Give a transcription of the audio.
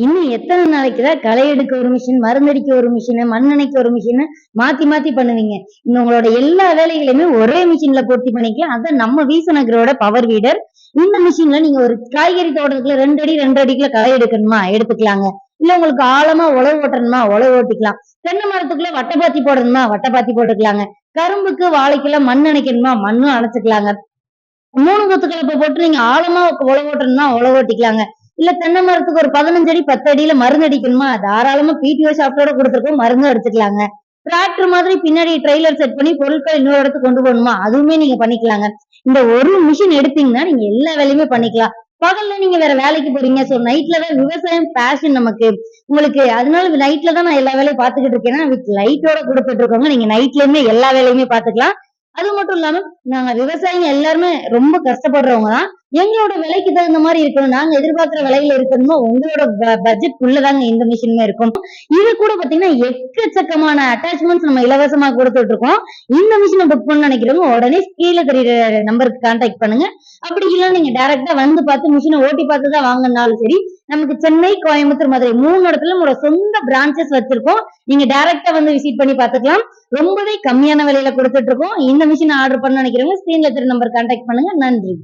இன்னும் எத்தனை நாளைக்குதான் களை எடுக்க ஒரு மிஷின், மருந்தடிக்க ஒரு மிஷின், மண்ணெண்ணெய்க்க ஒரு மிஷின் மாத்தி மாத்தி பண்ணுவீங்க. இந்த உங்களோட எல்லா வேலைகளையுமே ஒரே மிஷின்ல பூர்த்தி பண்ணிக்கலாம். அதான் நம்ம வீசநகரோட பவர் வீடர். இந்த மிஷின்ல நீங்க ஒரு காய்கறி தோட்டத்துக்குள்ள 2 அடி 2 அடிக்குள்ள களை எடுக்கணுமா எடுத்துக்கலாங்க. இல்ல உங்களுக்கு ஆழமா உழவு ஓட்டணுமா உழவு ஓட்டிக்கலாம். தென்னை மரத்துக்குள்ள வட்டப்பாத்தி போடணுமா வட்டப்பாத்தி போட்டுக்கலாங்க. கரும்புக்கு வாழைக்கெல்லாம் மண் அணைக்கணுமா மண்ணும் அணைச்சுக்கலாங்க. 3 கொத்து கலப்பை போட்டு நீங்க ஆழமா உழவு ஓட்டணும்னா உழவு ஓட்டிக்கலாங்க. இல்ல தென்னை மரத்துக்கு ஒரு 15 அடி 10 அடியில மருந்து அடிக்கணுமா தாராளமா பிடிஓ சாப்டோட கொடுத்துருக்கோம் மருந்து அடிச்சுக்கலாங்க. டிராக்டர் மாதிரி பின்னாடி ட்ரெய்லர் செட் பண்ணி பொருட்கள் இன்னொரு இடத்துக்கு கொண்டு போகணுமா அதுவுமே நீங்க பண்ணிக்கலாங்க. இந்த ஒரு மிஷின் எடுத்தீங்கன்னா நீங்க எல்லா வேலையுமே பண்ணிக்கலாம். பகல்ல நீங்க வேற வேலைக்கு போறீங்க. சோ நைட்ல தான் விவசாயம் பேஷன் நமக்கு. உங்களுக்கு அதனால நைட்ல தான் நான் எல்லா வேலையும் பாத்துக்கிட்டு இருக்கேன்னா வித் லைட்டோட கொடுத்துட்டு இருக்கோங்க. நீங்க நைட்லயுமே எல்லா வேலையுமே பாத்துக்கலாம். அது மட்டும் இல்லாம நாங்க விவசாயிங்க எல்லாருமே ரொம்ப கஷ்டப்படுறவங்க தான். எங்களோட விலைக்கு தகுந்த மாதிரி இருக்கணும். நாங்க எதிர்பார்க்கிற விலையில இருக்கணுமோ உங்களோட பட்ஜெட் குள்ளதாங்க இந்த மிஷினுமே இருக்கும். இது கூட பாத்தீங்கன்னா எக்கச்சக்கமான அட்டாச்மெண்ட்ஸ் நம்ம இலவசமா கொடுத்துட்டு இருக்கோம். இந்த மிஷினை புக் பண்ண நினைக்கிறவங்க உடனே கீழே தெரியுற நம்பருக்கு கான்டாக்ட் பண்ணுங்க. அப்படி இல்லை நீங்க டைரக்டா வந்து பார்த்து மிஷினை ஓட்டி பார்த்து தான் வாங்கினாலும் சரி, நமக்கு சென்னை, கோயம்புத்தூர், மதுரை 3 இடத்துல நம்மளோட சொந்த பிரான்ச்சஸ் வச்சிருக்கோம். நீங்க டைரக்டா வந்து விசிட் பண்ணி பார்த்துக்கலாம். ரொம்பவே கம்மியான விலையில கொடுத்துட்டு இருக்கோம். இந்த மிஷின் ஆர்டர் பண்ண நினைக்கிறவங்க ஸ்கிரீன்ல தெரிய நம்பர் கான்டாக்ட் பண்ணுங்க. நன்றி.